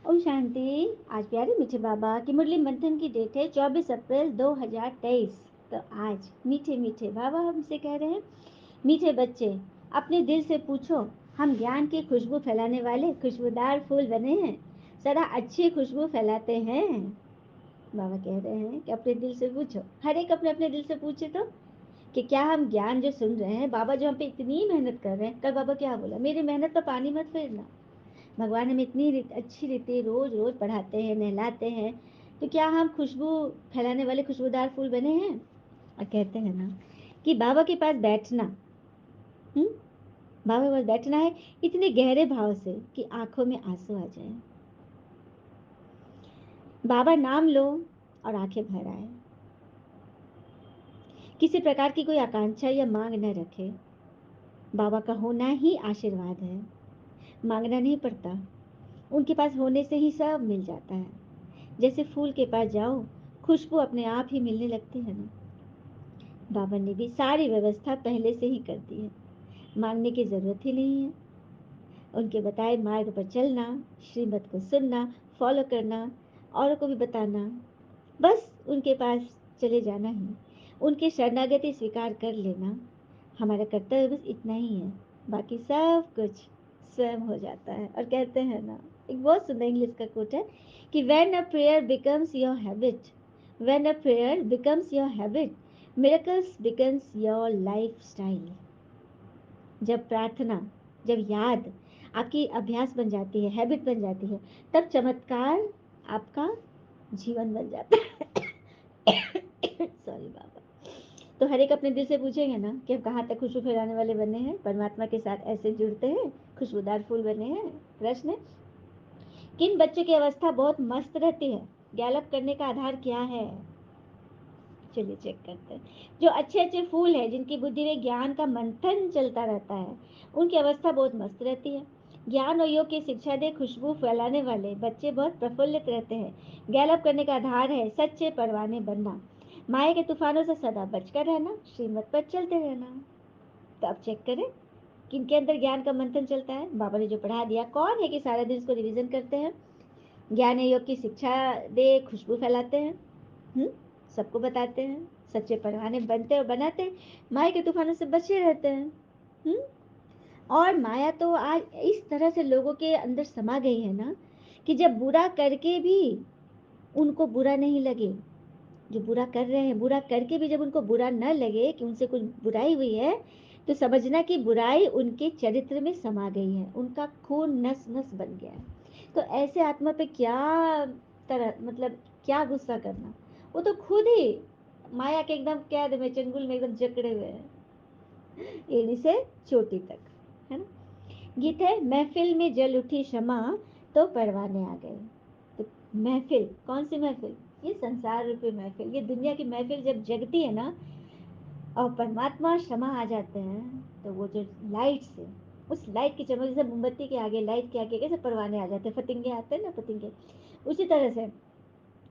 ओम शांति। आज प्यारे मीठे बाबा की मुरली मंथन की डेट है 24 अप्रैल 2023। तो आज मीठे मीठे बाबा हमसे कह रहे हैं, मीठे बच्चे अपने दिल से पूछो, हम ज्ञान की खुशबू फैलाने वाले खुशबूदार फूल बने हैं, सदा अच्छी खुशबू फैलाते हैं। बाबा कह रहे हैं कि अपने दिल से पूछो, हर एक अपने अपने दिल से पूछे तो कि क्या हम ज्ञान जो सुन रहे हैं, बाबा जो हम पे इतनी मेहनत कर रहे हैं। कल बाबा क्या बोला, मेरी मेहनत पर पानी मत फेरना। भगवान हमें इतनी अच्छी रीति रोज रोज पढ़ाते हैं, नहलाते हैं, तो क्या हम खुशबू फैलाने वाले खुशबूदार फूल बने हैं। और कहते हैं ना कि बाबा के पास बैठना, हम्म बाबा के पास बैठना है इतने गहरे भाव से कि आंखों में आंसू आ जाए। बाबा नाम लो और आंखें भर आए। किसी प्रकार की कोई आकांक्षा या मांग न रखे। बाबा का होना ही आशीर्वाद है, मांगना नहीं पड़ता। उनके पास होने से ही सब मिल जाता है। जैसे फूल के पास जाओ, खुशबू अपने आप ही मिलने लगती है ना। बाबा ने भी सारी व्यवस्था पहले से ही कर दी है, मांगने की जरूरत ही नहीं है। उनके बताए मार्ग पर चलना, श्रीमत को सुनना, फॉलो करना, औरों को भी बताना, बस उनके पास चले जाना ही, उनकी शरणागति स्वीकार कर लेना। हमारा कर्तव्य बस इतना ही है, बाकी सब कुछ स्वयं हो जाता है। और कहते हैं ना, एक बहुत सुंदर इंग्लिश का कोट है कि when a prayer becomes your habit, when a prayer becomes your habit, miracles becomes your life style. जब प्रार्थना, जब याद आपकी अभ्यास बन जाती है, हैबिट बन जाती है, तब चमत्कार आपका जीवन बन जाता है। सॉरी बाबा। तो हर एक अपने दिल से पूछेंगे ना कि हम कहाँ तक खुशबू फैलाने वाले बने हैं, परमात्मा के साथ ऐसे जुड़ते हैं, खुशबूदार फूल बने हैं। प्रश्न है, किन बच्चों की अवस्था बहुत मस्त रहती है, गैलप करने का आधार क्या है। चलिए चेक करते हैं। जो अच्छे अच्छे फूल है, जिनकी बुद्धि में ज्ञान का मंथन चलता रहता है, उनकी अवस्था बहुत मस्त रहती है। ज्ञान और योग की शिक्षा दे खुशबू फैलाने वाले बच्चे बहुत प्रफुल्लित रहते हैं। गैलप करने का आधार है सच्चे परवाने बनना, माया के तूफानों से सदा बचकर रहना, श्रीमत पर चलते रहना। तो अब चेक करें किनके अंदर ज्ञान का मंथन चलता है। बाबा ने जो पढ़ा दिया, कौन है कि सारा दिन इसको रिवीजन करते हैं। ज्ञान योग की शिक्षा दे खुशबू फैलाते हैं, हम्म सबको बताते हैं, सच्चे परवाने बनते और बनाते हैं, माया के तूफानों से बचे रहते हैं। हम्म और माया तो आज इस तरह से लोगों के अंदर समा गई है ना, कि जब बुरा करके भी उनको बुरा नहीं लगे, जो बुरा कर रहे हैं, बुरा करके भी जब उनको बुरा न लगे कि उनसे कुछ बुराई हुई है, तो समझना कि बुराई उनके चरित्र में समा गई है, उनका खून नस नस बन गया है। तो ऐसे आत्मा पे क्या तरह, मतलब क्या गुस्सा करना। वो तो खुद ही माया के एकदम कैद में, चंगुल में एकदम जकड़े हुए हैं, एड़ी से चोटी तक, है ना। गीत है, महफिल में जल उठी क्षमा, तो परवाने आ गए। तो महफिल, कौन सी महफिल, ये संसार रूपी महफिल, ये दुनिया की महफिल जब जगती है ना, और परमात्मा क्षमा आ जाते हैं, तो वो जो लाइट से, उस लाइट की चमक, जैसे मोमबत्ती के आगे, लाइट के आगे कैसे परवाने आ जाते हैं, फतिंगे आते हैं ना, फतिंगे, उसी तरह से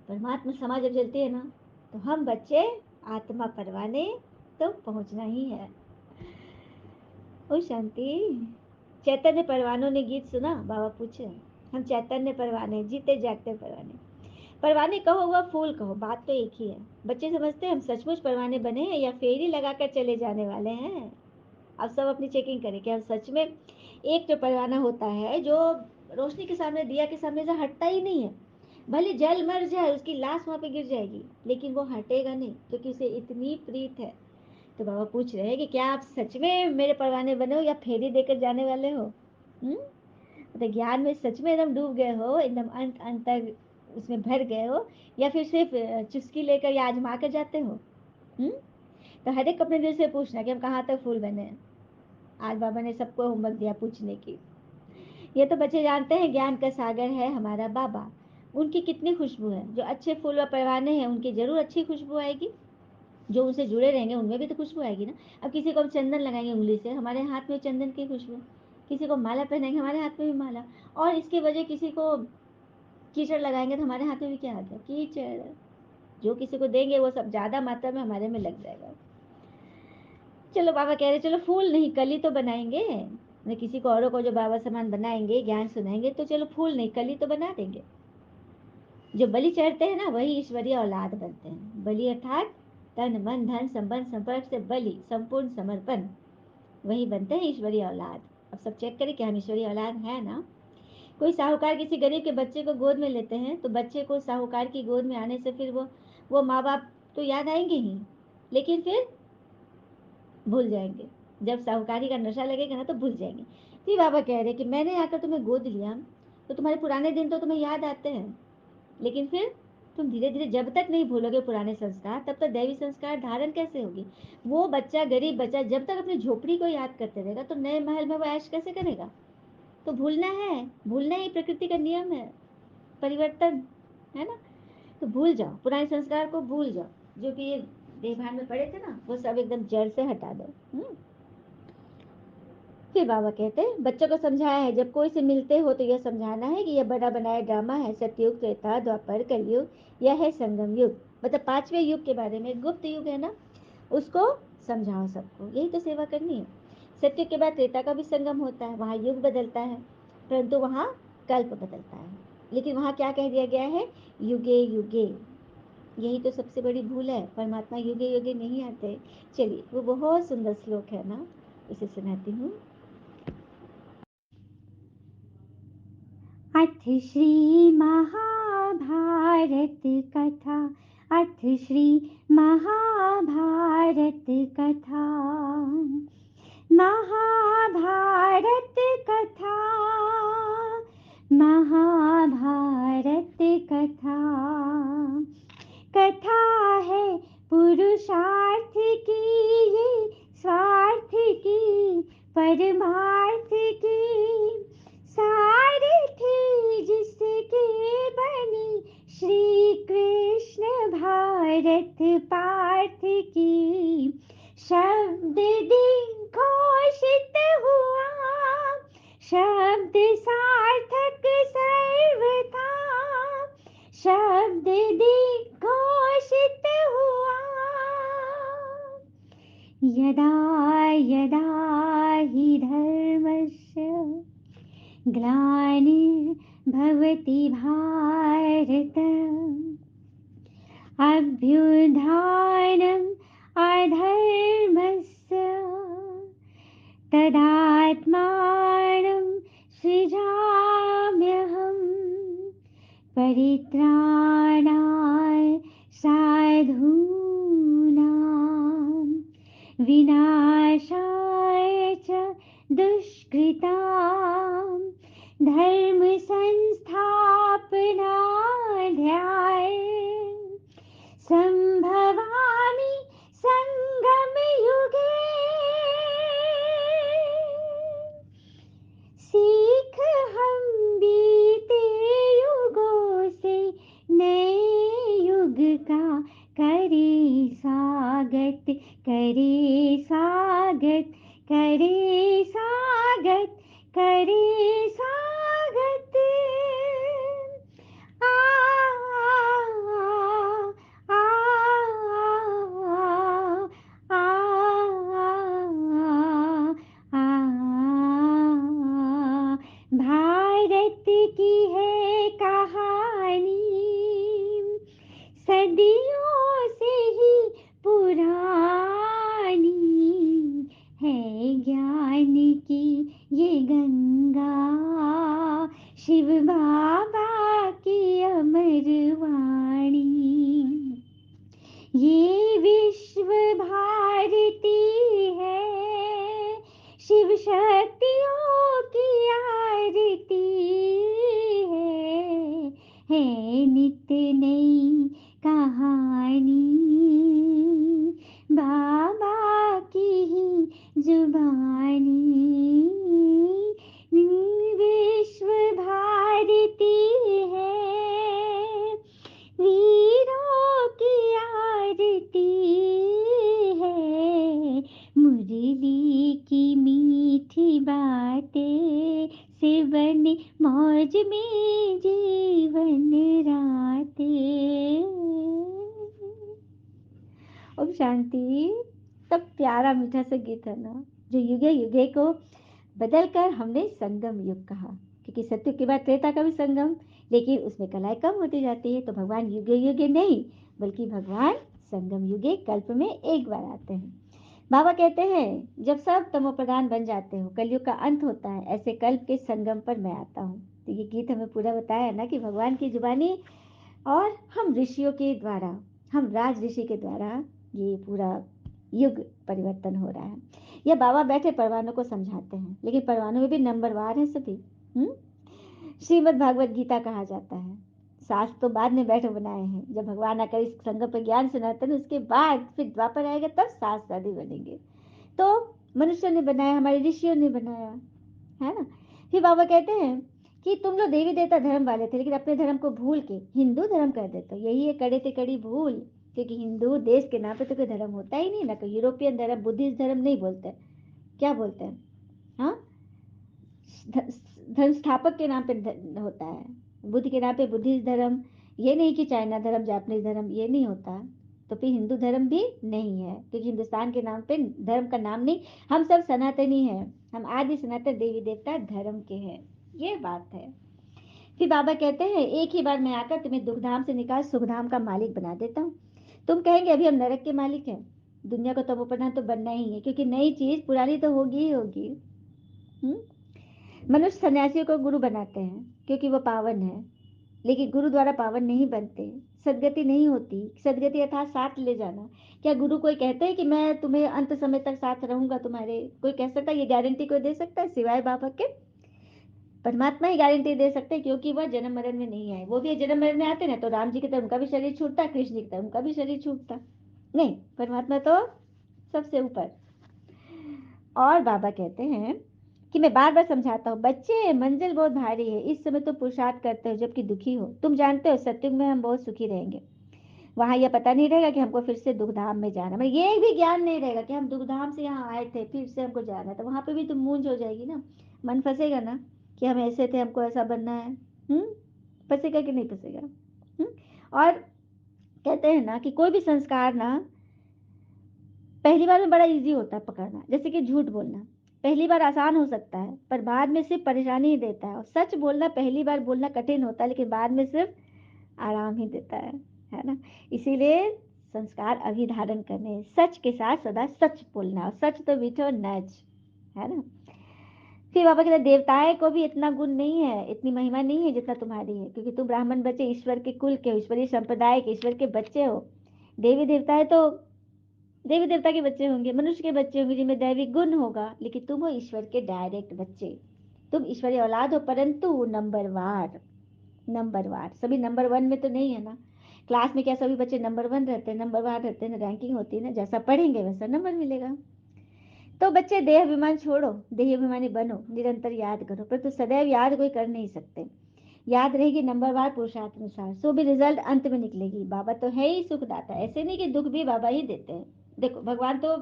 परमात्मा क्षमा जब जलती है ना, तो हम बच्चे आत्मा परवाने तो पहुंचना ही है। ओ शांति। चैतन्य परवानों ने गीत सुना, बाबा पूछे, हम चैतन्य परवाने, जीते जागते परवाने। परवाने कहो वह फूल कहो, बात तो एक ही है। बच्चे समझते हैं हम सचमुच परवाने बने हैं या फेरी लगाकर चले जाने वाले हैं। अब सब अपनी चेकिंग करें कि हम सच में, एक जो परवाना होता है जो रोशनी के सामने, दिया के सामने से हटता ही नहीं है, भले जल मर जाए, उसकी लाश वहां पे गिर जाएगी, लेकिन वो हटेगा नहीं, क्योंकि उसे इतनी प्रीत है। तो बाबा पूछ रहे हैं कि क्या आप सच में मेरे परवाने बने हो या फेरी देकर जाने वाले हो। तो ज्ञान में सच में एकदम डूब गए हो, एकदम अंत अंत तक उसमें भर गए हो, या फिर सिर्फ चुस्की लेकर या आजमा कर जाते हो। हम्म तो हर एक अपने दिल से पूछना कि हम कहाँ तक फूल बने हैं। आज बाबा ने सबको होमवर्क दिया पूछने की। ये तो बच्चे जानते हैं ज्ञान का सागर है हमारा बाबा, उनकी कितनी खुशबू है। जो अच्छे फूल व परवाने हैं, उनकी जरूर अच्छी खुशबू आएगी। जो उनसे जुड़े रहेंगे उनमें भी तो खुशबू आएगी ना। अब किसी को हम चंदन लगाएंगे उंगली से, हमारे हाथ में चंदन की खुशबू। किसी को माला पहनाएंगे, हमारे हाथ में भी माला। और इसके वजह किसी को कीचड़ लगाएंगे, तो हमारे हाथ में भी क्या आ गया, कीचड़। जो किसी को देंगे वो सब ज्यादा मात्रा में हमारे में लग जाएगा। चलो बाबा कह रहे चलो फूल नहीं कली तो बनाएंगे। न किसी को औरों को जो बाबा समान बनाएंगे, ज्ञान सुनाएंगे, तो चलो फूल नहीं कली तो बना देंगे। जो बलि चढ़ते हैं ना वही ईश्वरीय औलाद बनते हैं। बलि अर्थात तन मन धन संबंध संपर्क से बलि, संपूर्ण समर्पण, वही बनते हैं ईश्वरीय औलाद। अब सब चेक करें कि हम ईश्वरीय औलाद है ना। कोई साहूकार किसी गरीब के बच्चे को गोद में लेते हैं तो बच्चे को साहूकार की गोद में आने से फिर वो माँ बाप तो याद आएंगे ही, लेकिन फिर भूल जाएंगे। जब साहूकारी का नशा लगेगा ना तो भूल जाएंगे। तो बाबा कह रहे कि मैंने आकर तुम्हें गोद लिया तो तुम्हारे पुराने दिन तो तुम्हें याद आते हैं, लेकिन फिर तुम धीरे धीरे जब तक नहीं भूलोगे पुराने संस्कार, तब तक दैवी संस्कार धारण कैसे होगी। वो बच्चा, गरीब बच्चा, जब तक अपनी झोपड़ी को याद करते रहेगा तो नए महल में वो ऐश कैसे करेगा। तो भूलना ही प्रकृति का नियम है, परिवर्तन है ना। तो भूल जाओ, पुराने संस्कार को भूल जाओ, जो कि ये देहभान में पड़े थे ना, वो सब एकदम जड़ से हटा दो। फिर बाबा कहते हैं बच्चों को समझाया है, जब कोई से मिलते हो तो यह समझाना है कि यह बड़ा बनाया ड्रामा है। सतयुग, त्रेता, द्वापर, कलयुग, यह है संगम युग। मतलब पांचवें युग के बारे में, गुप्त युग है ना, उसको समझाओ सबको, यही तो सेवा करनी है। सत्युग के बाद त्रेता का भी संगम होता है, वहां युग बदलता है, परंतु वहां कल्प बदलता है। लेकिन वहां क्या कह दिया गया है, युगे युगे। यही तो सबसे बड़ी भूल है, परमात्मा युगे युगे नहीं आते। चलिए, वो बहुत सुंदर श्लोक है ना, उसे सुनाती हूँ। अथ श्री महाभारत कथा, अथ श्री महाभारत कथा, महाभारत कथा, महाभारत कथा। कथा है पुरुषार्थ की, ये स्वार्थ की, परमार्थ की, सारथी जिसके बनी श्री कृष्ण भारत पार्थ की। शब्द दिघोषित हुआ, शब्द सार्थक सर्वथा, शब्द दिघोषित हुआ। यदा यदा हि धर्मस्य ग्लानिर्भवति भारत, अभ्युत्थानम् अधर्मस्य, तदात्मानं सृजाम्यहम्, परित्राणाय साधूनां, विनाशाय च दुष्कृतां, धर्म संस्थापनार्थाय संभवामि संगम युगे। सीख हम बीते युगों से नए युग का, करे स्वागत, करे स्वागत, करे स्वागत, करे स्वागत। आ आ आ आ भारत की है कहानी, सदियों से ही पुरानी, है ज्ञान की ये गंगा, शिव बाबा की अमर वाणी। ये विश्व भारती है, शिव शक्तियों की आरती है नित्य नई कहानी, बाबा की ही जुबानी। विश्व भारती है, वीरों की आरती है, मुरली की मीठी बातें से बने मौज में जीवन रातें। ओम शांति। तब प्यारा मीठा सा गीत है ना, जो युगे युगे को बदलकर हमने संगम युग कहा, क्योंकि सत्युग के बाद त्रेता का भी संगम, लेकिन उसमें कलाएं कम होती जाती है, तो भगवान युगे युगे नहीं, बल्कि भगवान संगम युगे कल्प में एक बार आते हैं। बाबा कहते हैं जब सब तमो प्रधान बन जाते हो, कलयुग का अंत होता है, ऐसे कल्प के संगम पर मैं आता हूँ। तो ये गीत हमें पूरा बताया है ना कि भगवान की जुबानी और हम ऋषियों के द्वारा, हम राज ऋषि के द्वारा ये पूरा युग परिवर्तन हो रहा है। यह बाबा बैठे परवानों को समझाते हैं, लेकिन परवानों में भी नंबरवार हैं सभी। हम्म श्रीमद् भागवत गीता कहा जाता है, शास्त्र तो बाद में बैठे बनाए हैं, जब भगवान आकर इस संगम पर ज्ञान सुनाते हैं उसके बाद फिर द्वापर आएगा तब शास्त्र आदि बनेंगे। तो मनुष्य ने बनाया, हमारे ऋषियों ने बनाया, है ना। फिर बाबा कहते हैं कि तुम लोग देवी देवता धर्म वाले थे, लेकिन अपने धर्म को भूल के हिंदू धर्म कर देते हो, यही है कड़े ते कड़ी भूल। क्योंकि हिंदू देश के नाम पे तो कोई धर्म होता ही नहीं ना, कोई यूरोपियन धर्म, बुद्धिस्ट धर्म नहीं बोलते, क्या बोलते हैं, हाँ, धर्म स्थापक के नाम पे होता है, बुद्ध के नाम पे बुद्धिस्ट धर्म, ये नहीं कि चाइना धर्म, जापानीज धर्म, ये नहीं होता। तो फिर हिंदू धर्म भी नहीं है, क्योंकि हिंदुस्तान के नाम पे धर्म का नाम नहीं, हम सब सनातनी हैं, हम आदि सनातन देवी देवता धर्म के हैं, ये बात है। फिर बाबा कहते हैं एक ही बार मैं आकर तुम्हें दुखधाम से निकाल सुखधाम का मालिक बना देता हूँ। तुम कहेंगे अभी हम नरक के मालिक हैं, दुनिया को तमोप्रधान तो बनना ही है, क्योंकि नई चीज पुरानी तो होगी ही होगी। हम्म मनुष्य सन्यासियों को गुरु बनाते हैं क्योंकि वो पावन है, लेकिन गुरु द्वारा पावन नहीं बनते, सदगति नहीं होती। सदगति अर्थात साथ ले जाना। क्या गुरु कोई कहते हैं कि मैं तुम्हें अंत समय तक साथ रहूंगा तुम्हारे? कोई कह सकता है? ये गारंटी कोई दे सकता है सिवाय बाबा के? परमात्मा ही गारंटी दे सकते हैं, क्योंकि वह जन्म मरण में नहीं आए। वो भी जन्म मरण में आते ना तो राम जी की तरह उनका भी शरीर छूटता, कृष्ण जी की तरह उनका भी शरीर छूटता। नहीं, परमात्मा तो सबसे ऊपर। और बाबा कहते हैं कि मैं बार बार समझाता हूँ, बच्चे मंजिल बहुत भारी है, इस समय तुम पुरुषार्थ करते हो जबकि दुखी हो। तुम जानते हो सत्युग में हम बहुत सुखी रहेंगे, वहां यह पता नहीं रहेगा कि हमको फिर से दुखधाम में जाना, मतलब ये भी ज्ञान नहीं रहेगा कि हम दुखधाम से यहाँ आए थे फिर से हमको जाना है, तो वहां पे भी तुम मूंज हो जाएगी ना, मन फंसेगा ना कि हम ऐसे थे हमको ऐसा बनना है। हम्म फंसेगा कि नहीं फंसेगा? और कहते हैं ना कि कोई भी संस्कार ना पहली बार में बड़ा इजी होता है पकड़ना, जैसे कि झूठ बोलना पहली बार आसान हो सकता है पर बाद में सिर्फ परेशानी ही देता है, और सच बोलना पहली बार बोलना कठिन होता है लेकिन बाद में सिर्फ आराम ही देता है ना। इसीलिए संस्कार अभी धारण करने, सच के साथ सदा सच बोलना, और सच तो मीठो नच, है ना। फिर बाबा कहते देवताएं को भी इतना गुण नहीं है, इतनी महिमा नहीं है जितना तुम्हारी है, क्योंकि तुम ब्राह्मण बच्चे ईश्वर के कुल के हो, ईश्वरीय संप्रदाय के ईश्वर के बच्चे हो। देवी देवताएं तो देवी देवता के बच्चे होंगे, मनुष्य के बच्चे होंगे जिनमें दैविक गुण होगा, लेकिन तुम हो ईश्वर के डायरेक्ट बच्चे, तुम ईश्वरीय औलाद हो, परंतु नंबरवार। नंबरवार सभी नंबर वन में तो नहीं है ना। क्लास में क्या सभी बच्चे नंबर वन रहते हैं? नंबर वार रहते हैं ना, रैंकिंग होती है ना, जैसा पढ़ेंगे वैसा नंबर मिलेगा। तो बच्चे देह अभिमान छोड़ो, देह अभिमानी बनो, निरंतर याद करो, पर तो सदैव याद कोई कर नहीं सकते। याद रहेगी नंबरवार पुरुषार्थ अनुसार, सो भी रिजल्ट अंत में निकलेगी। बाबा तो है ही सुखदाता, ऐसे नहीं कि दुख भी बाबा ही देते हैं। देखो भगवान तो,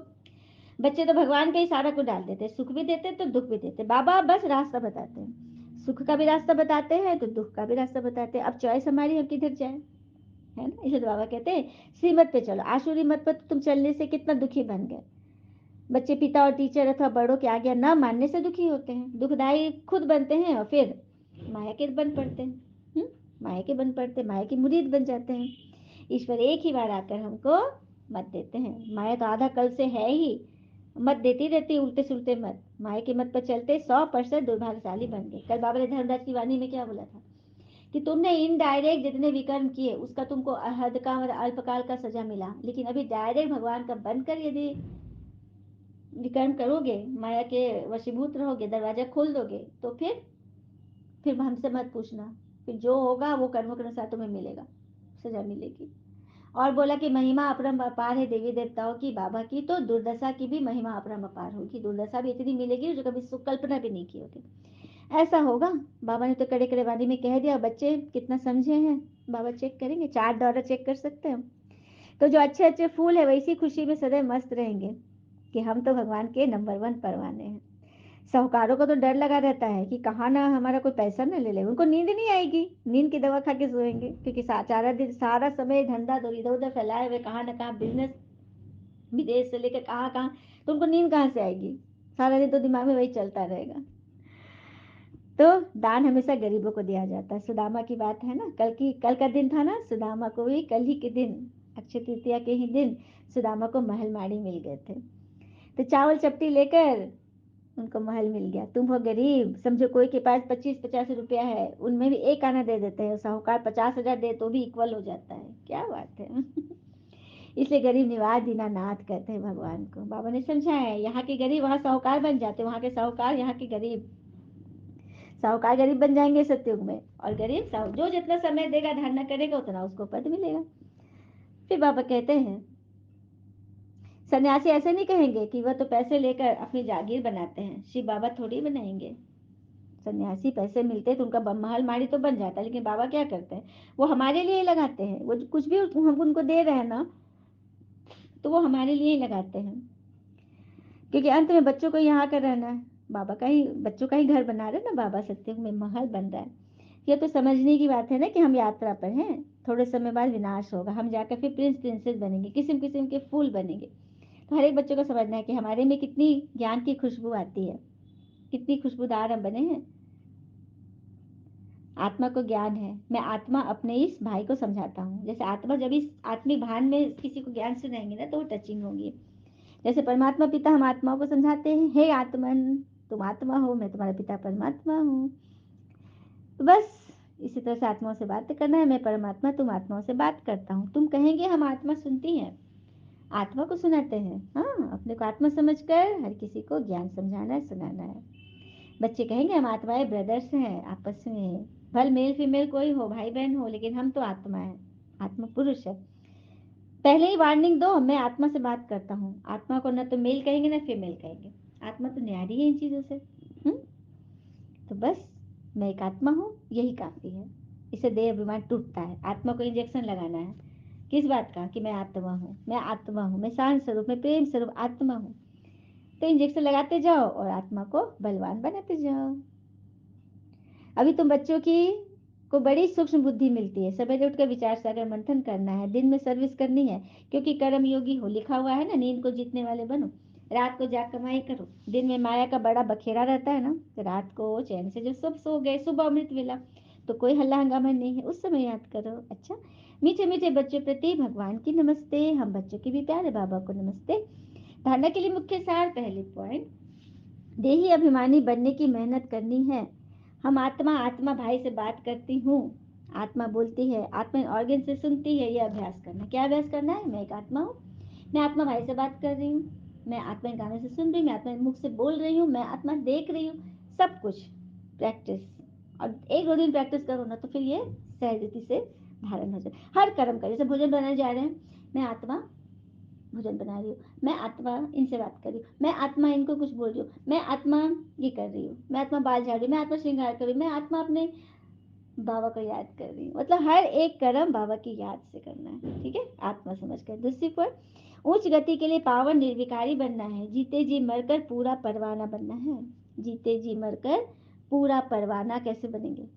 बच्चे तो भगवान के ही सारा को डाल देते हैं, सुख भी देते तो दुख भी देते, बाबा बस रास्ता बताते हैं, सुख का भी रास्ता बताते हैं तो दुख का भी रास्ता बताते हैं। अब चॉइस हमारी, हम किधर जाए, है ना। इसे तो बाबा कहते हैं श्रीमत पे चलो, आसुरी मत पर तुम चलने से कितना दुखी बन गए। बच्चे पिता और टीचर अथवा बड़ों की आज्ञा न मानने से दुखी होते हैं, दुखदाई खुद बनते हैं और फिर माया के बन पड़ते हैं। माया के बन पड़ते, माया की मुरीद बन जाते हैं। ईश्वर एक ही बार आकर हमको मत देते हैं, माया तो आधा कल से है ही, मत देती रहती उल्टे सुलटे मत, माया के मत पर चलते 100% दुर्भाग्यशाली बन गए। कल बाबा ने धर्मराज की वाणी में क्या बोला था कि तुमने इनडायरेक्ट जितने विकर्म किए उसका तुमको हद का और अल्पकाल का सजा मिला, लेकिन अभी डायरेक्ट भगवान का बनकर यदि विकर्म करोगे, माया के वशीभूत रहोगे, दरवाजा खोल दोगे, तो फिर हमसे मत पूछना, फिर जो होगा वो कर्मों के अनुसार तुम्हें मिलेगा, सजा मिलेगी। और बोला कि महिमा अपरम अपार है देवी देवताओं की, बाबा की तो दुर्दशा की भी महिमा अपरम अपार होगी, दुर्दशा भी इतनी मिलेगी जो कभी कल्पना भी नहीं की होगी। ऐसा होगा, बाबा ने तो कड़े कड़े वाणी में कह दिया। बच्चे कितना समझे हैं बाबा चेक करेंगे, चार्ट द्वारा चेक कर सकते हैं। तो जो अच्छे अच्छे फूल है वैसी खुशी में सदैव मस्त रहेंगे कि हम तो भगवान के नंबर वन परवाने हैं। साहूकारों को तो डर लगा रहता है कि कहाँ ना हमारा कोई पैसा ना ले ले, उनको नींद नहीं आएगी, नींद की दवा खा के सोएंगे, क्योंकि सारा दिन सारा समय धंधा तो इधर उधर फैलाए हुए, कहाँ ना कहाँ बिजनेस, विदेश से लेकर कहाँ कहाँ, तो उनको नींद कहाँ से आएगी? सारा दिन तो दिमाग में वही चलता रहेगा। तो दान हमेशा गरीबों को दिया जाता है। सुदामा की बात है ना, कल का दिन था ना, सुदामा को भी कल ही के दिन, अक्षय तृतीया के ही दिन सुदामा को महल माड़ी मिल गए थे। तो चावल चपटी लेकर उनको महल मिल गया। तुम हो गरीब, समझो कोई के पास 25-50 रुपया है, उनमें भी एक आना दे देते हैं, साहूकार 50,000 दे तो भी इक्वल हो जाता है। क्या बात है। इसलिए गरीब निवाज दीनानाथ कहते हैं भगवान को। बाबा ने समझाया है, यहाँ के गरीब वहाँ साहूकार बन जाते, वहाँ के साहूकार यहाँ के गरीब। साहूकार गरीब बन जाएंगे सतयुग में, और गरीब साहू जो जितना समय देगा धारणा करेगा उतना उसको पद मिलेगा। फिर बाबा कहते हैं सन्यासी ऐसे नहीं कहेंगे कि वह तो पैसे लेकर अपनी जागीर बनाते हैं, शिव बाबा थोड़ी बनाएंगे। सन्यासी पैसे मिलते तो उनका महल माड़ी तो बन जाता, लेकिन बाबा क्या करते हैं, वो हमारे लिए ही लगाते हैं। वो कुछ भी हम उनको दे रहे हैं ना, तो वो हमारे लिए ही लगाते हैं, क्योंकि अंत में बच्चों को यहाँ कर रहना है। बाबा का ही बच्चों का ही घर बना रहे ना बाबा, सत्युग में महल बन रहा है। ये तो समझने की बात है ना कि हम यात्रा पर हैं, थोड़े समय बाद विनाश होगा, हम जाकर फिर प्रिंस प्रिंसेस बनेंगे, किस्म किस्म के फूल बनेंगे। तो हर एक बच्चों को समझना है कि हमारे में कितनी ज्ञान की खुशबू आती है, कितनी खुशबूदार हम बने हैं। आत्मा को ज्ञान है। मैं आत्मा अपने इस भाई को समझाता हूँ। जैसे आत्मा जब इस आत्मिक भान में किसी को ज्ञान सुनाएंगे ना, तो वो टचिंग होगी। जैसे परमात्मा पिता हम आत्माओं को समझाते हैं, हे आत्मन तुम आत्मा हो, मैं तुम्हारा पिता परमात्मा हूँ। तो बस इसी तरह से आत्माओं से बात करना है। मैं परमात्मा, तुम आत्माओं से बात करता हूँ। तुम कहेंगे हम आत्मा सुनती हैं, आत्मा को सुनाते हैं। हाँ, अपने को आत्मा समझकर हर किसी को ज्ञान समझाना है, सुनाना है। बच्चे कहेंगे हम आत्माएं ब्रदर्स हैं, आपस में भल मेल फीमेल कोई हो, भाई बहन हो, लेकिन हम तो आत्मा है, आत्मा पुरुष है। पहले ही वार्निंग दो, मैं आत्मा से बात करता हूँ। आत्मा को न तो मेल कहेंगे न फीमेल कहेंगे, आत्मा तो न्यारी है इन चीजों से। तो बस मैं एक आत्मा हूँ, यही काफी है। इससे देह अभिमान टूटता है। आत्मा को इंजेक्शन लगाना है, किस बात का, कि मैं आत्मा हूँ, मैं आत्मा हूँ, मैं शांत स्वरूप, मैं प्रेम स्वरूप आत्मा हूँ। तो इंजेक्शन लगाते जाओ और आत्मा को बलवान बनाते जाओ। अभी तुम बच्चों की को बड़ी सूक्ष्म बुद्धि मिलती है। सवेरे उठकर विचार सागर मंथन करना है, दिन में सर्विस करनी है, क्योंकि कर्म योगी हो, लिखा हुआ है ना, नींद को जीतने वाले बनो, रात को जाग कमाई करो। दिन में माया का बड़ा बखेरा रहता है ना, तो रात को चैन से जब सब सो गए, सुबह अमृत वेला, तो कोई हल्ला हंगामा नहीं है, उस समय याद करो। अच्छा, मीठे मीठे बच्चों प्रति भगवान की नमस्ते, हम बच्चों के भी प्यारे बाबा को नमस्ते। धारणा के लिए मुख्य सार, पहले पॉइंट, देही अभिमानी बनने की मेहनत करनी है। हम आत्मा, आत्मा भाई से बात करती हूँ, आत्मा बोलती है, आत्मा ऑर्गन से सुनती है। यह अभ्यास करना, क्या अभ्यास करना है, मैं एक आत्मा हूँ, मैं आत्मा भाई से बात कर रही हूँ, मैं आत्मा कानों से सुन रही हूँ, मैं आत्मा मुख से बोल रही हूँ, मैं आत्मा देख रही हूँ। सब कुछ प्रैक्टिस, और 1-2 दिन प्रैक्टिस करो ना, तो फिर ये सहजती से धारण हो जाए। हर कर्म का, जैसे भोजन बनाने जा रहे हैं, मैं आत्मा भोजन बना रही हूँ, मैं आत्मा इनसे बात कर रही हूँ, मैं आत्मा इनको कुछ बोल रही हूँ, मैं आत्मा ये कर रही हूँ, मैं आत्मा बाल झाड़ रही हूँ, मैं आत्मा श्रृंगार कर रही हूँ, मैं आत्मा अपने बाबा को याद कर रही हूँ। मतलब हर एक कर्म बाबा की याद से करना है, ठीक है, आत्मा समझ कर। दूसरी पर, उच्च गति के लिए पावन निर्विकारी बनना है, जीते जी मरकर पूरा परवाना बनना है। जीते जी मरकर पूरा परवाना कैसे बनेंगे,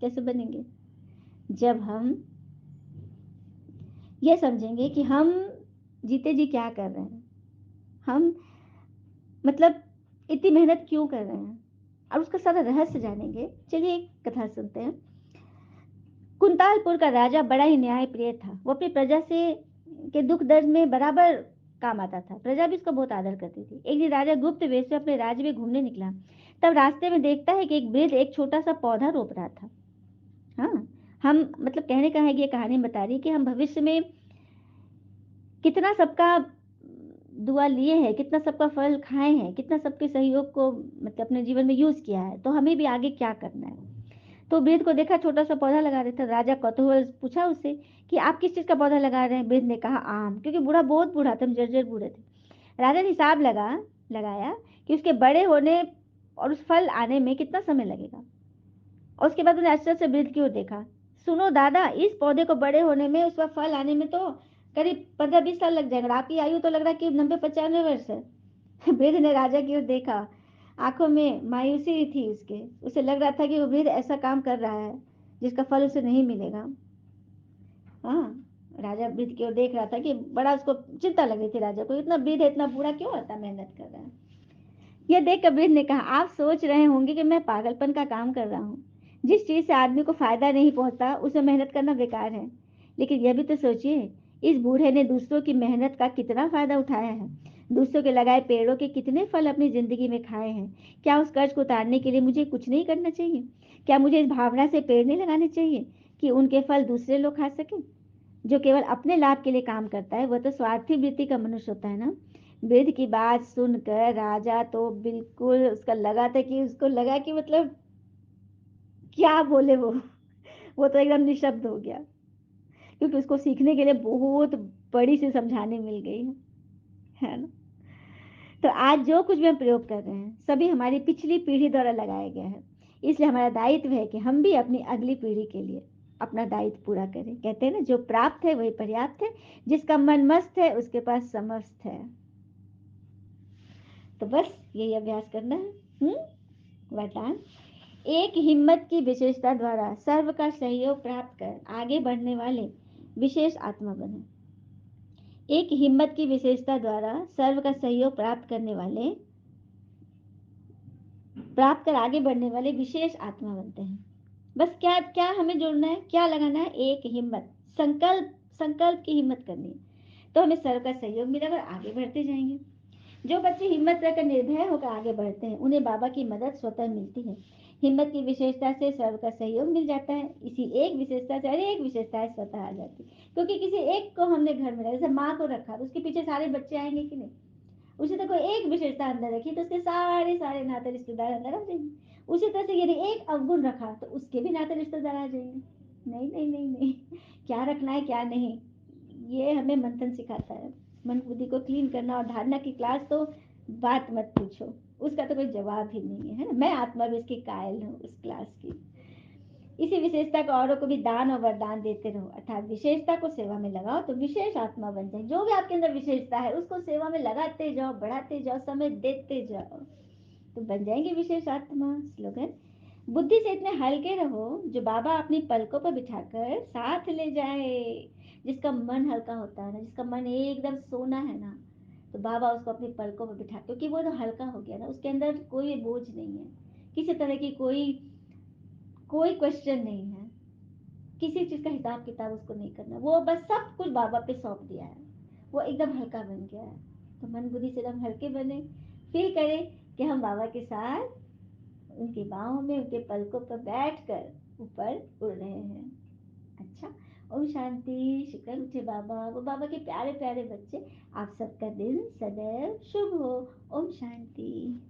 कैसे बनेंगे, जब हम ये समझेंगे कि हम जीते जी क्या कर रहे हैं, हम मतलब इतनी मेहनत क्यों कर रहे हैं, और उसका सारा रहस्य जानेंगे। चलिए एक कथा सुनते हैं। कुंतालपुर का राजा बड़ा ही न्याय प्रिय था। वो अपनी प्रजा से के दुख दर्द में बराबर काम आता था। प्रजा भी उसका बहुत आदर करती थी। एक दिन राजा गुप्त वेश में अपने राज्य में घूमने निकला। तब रास्ते में देखता है कि एक वृद्ध एक छोटा सा पौधा रोप रहा था। हाँ, हम मतलब कहने का है कि ये कहानी बता रही है कि हम भविष्य में कितना सबका दुआ लिए हैं, कितना सबका फल खाए हैं, कितना सबके सहयोग को मतलब अपने जीवन में यूज किया है, तो हमें भी आगे क्या करना है। तो वृद्ध को देखा छोटा सा पौधा लगा रहा था। राजा कौतूहल पूछा उससे कि आप किस चीज का पौधा लगा रहे हैं। वृद्ध ने कहा आम, क्योंकि बूढ़ा बहुत बूढ़ा था, हम जर्जर बूढ़े थे। राजा ने हिसाब लगाया कि उसके बड़े होने और उस फल आने में कितना समय लगेगा, और उसके बाद उन्हें आश्चर्य से वृद्ध की ओर देखा। सुनो दादा, इस पौधे को बड़े होने में, उस पर फल आने में तो करीब 15-20 साल लग जाएंगे। आपकी आयु तो लग रहा है कि 90-95 वर्ष है। वृद्ध ने राजा की ओर देखा, आंखों में मायूसी थी उसके। उसे लग रहा था कि वो वृद्ध ऐसा काम कर रहा है जिसका फल उसे नहीं मिलेगा। हाँ, राजा वृद्ध की ओर देख रहा था कि बड़ा उसको चिंता लग रही थी राजा को, इतना वृद्ध है, इतना बूढ़ा क्यों होता मेहनत कर रहा है। यह देखकर वृद्ध ने कहा, आप सोच रहे होंगे कि मैं पागलपन का काम कर रहा हूँ। जिस चीज से आदमी को फायदा नहीं पहुंचता उसमें मेहनत करना बेकार है। लेकिन यह भी तो सोचिए, इस बूढ़े ने दूसरों की मेहनत का कितना फायदा उठाया है, दूसरों के लगाए पेड़ों के कितने फल अपनी जिंदगी में खाए हैं। क्या उस कर्ज को उतारने के लिए मुझे कुछ नहीं करना चाहिए? क्या मुझे इस भावना से पेड़ नहीं लगाने चाहिए कि उनके फल दूसरे लोग खा सके? जो केवल अपने लाभ के लिए काम करता है वह तो स्वार्थी वृत्ति का मनुष्य होता है ना। वृद्ध की बात सुनकर राजा तो बिल्कुल उसका लगा था कि उसको लगा कि मतलब क्या बोले वो तो एकदम निशब्द हो गया, क्योंकि उसको सीखने के लिए बहुत बड़ी सी समझाने मिल गई है ना। तो आज जो कुछ भी हम प्रयोग कर रहे हैं सभी हमारी पिछली पीढ़ी द्वारा लगाया गया है, इसलिए हमारा दायित्व है कि हम भी अपनी अगली पीढ़ी के लिए अपना दायित्व पूरा करें। कहते हैं ना, जो प्राप्त है वही पर्याप्त है, जिसका मन मस्त है उसके पास समस्त है। तो बस यही अभ्यास करना है। वरदान, एक हिम्मत की विशेषता द्वारा सर्व का सहयोग प्राप्त कर आगे बढ़ने वाले विशेष आत्मा बने। एक हिम्मत की विशेषता द्वारा सर्व का सहयोग प्राप्त कर आगे बढ़ने वाले विशेष आत्मा बनते हैं। बस क्या क्या हमें जोड़ना है, क्या लगाना है? एक हिम्मत, संकल्प, संकल्प की हिम्मत करनी है, तो हमें सर्व का सहयोग मिलेगा और आगे बढ़ते जाएंगे। जो बच्चे हिम्मत रखकर निर्भय होकर आगे बढ़ते हैं उन्हें बाबा की मदद स्वतः मिलती है। हिम्मत की विशेषता से सर्व का सहयोग मिल जाता है, इसी एक विशेषता से अरे एक विशेषताएं स्वतः आ जाती, क्योंकि किसी एक को हमने घर में रखा, जैसे माँ को रखा तो उसके पीछे सारे बच्चे आएंगे कि नहीं। उसी तरह कोई एक विशेषता अंदर रखी तो उसके सारे सारे नाते रिश्तेदार अंदर आ जाएंगे। उसी तरह से यदि एक अवगुण रखा तो उसके भी नाते रिश्तेदार आ जाएंगे। नहीं नहीं नहीं नहीं, क्या रखना है क्या नहीं, ये हमें मंथन सिखाता है। मन बुद्धि को क्लीन करना और धारणा की क्लास तो बात मत पूछो, उसका तो कोई जवाब ही नहीं है ना। मैं आत्मा भी इसकी कायल हूँ उस क्लास की। इसी विशेषता को औरों को भी दान और वरदान देते रहो, अर्थात विशेषता को सेवा में लगाओ तो विशेष आत्मा बन जाए। जो भी आपके अंदर विशेषता है उसको सेवा में लगाते जाओ, बढ़ाते जाओ, समय देते जाओ, तो बन जाएंगे विशेष आत्मा। स्लोगन, बुद्धि से इतने हल्के रहो जो बाबा अपनी पलकों पर बिठाकर साथ ले जाए। जिसका मन हल्का होता है ना, जिसका मन एकदम सोना है ना, तो बाबा उसको अपनी पलकों पर बिठा, क्योंकि वो तो हल्का हो गया ना, उसके अंदर कोई बोझ नहीं है, किसी तरह की कोई कोई क्वेश्चन नहीं है, किसी चीज का हिसाब किताब उसको नहीं करना, वो बस सब कुछ बाबा पे सौंप दिया है, वो एकदम हल्का बन गया है। तो मन बुद्धि से एकदम हल्के बने, फील करें कि हम बाबा के साथ उनकी बाहों में, उनके पलकों पर बैठकर ऊपर उड़ रहे हैं। अच्छा, ओम शांति। शुक्र उठे बाबा, वो बाबा के प्यारे प्यारे बच्चे। आप सबका दिन सदैव शुभ हो। ओम शांति।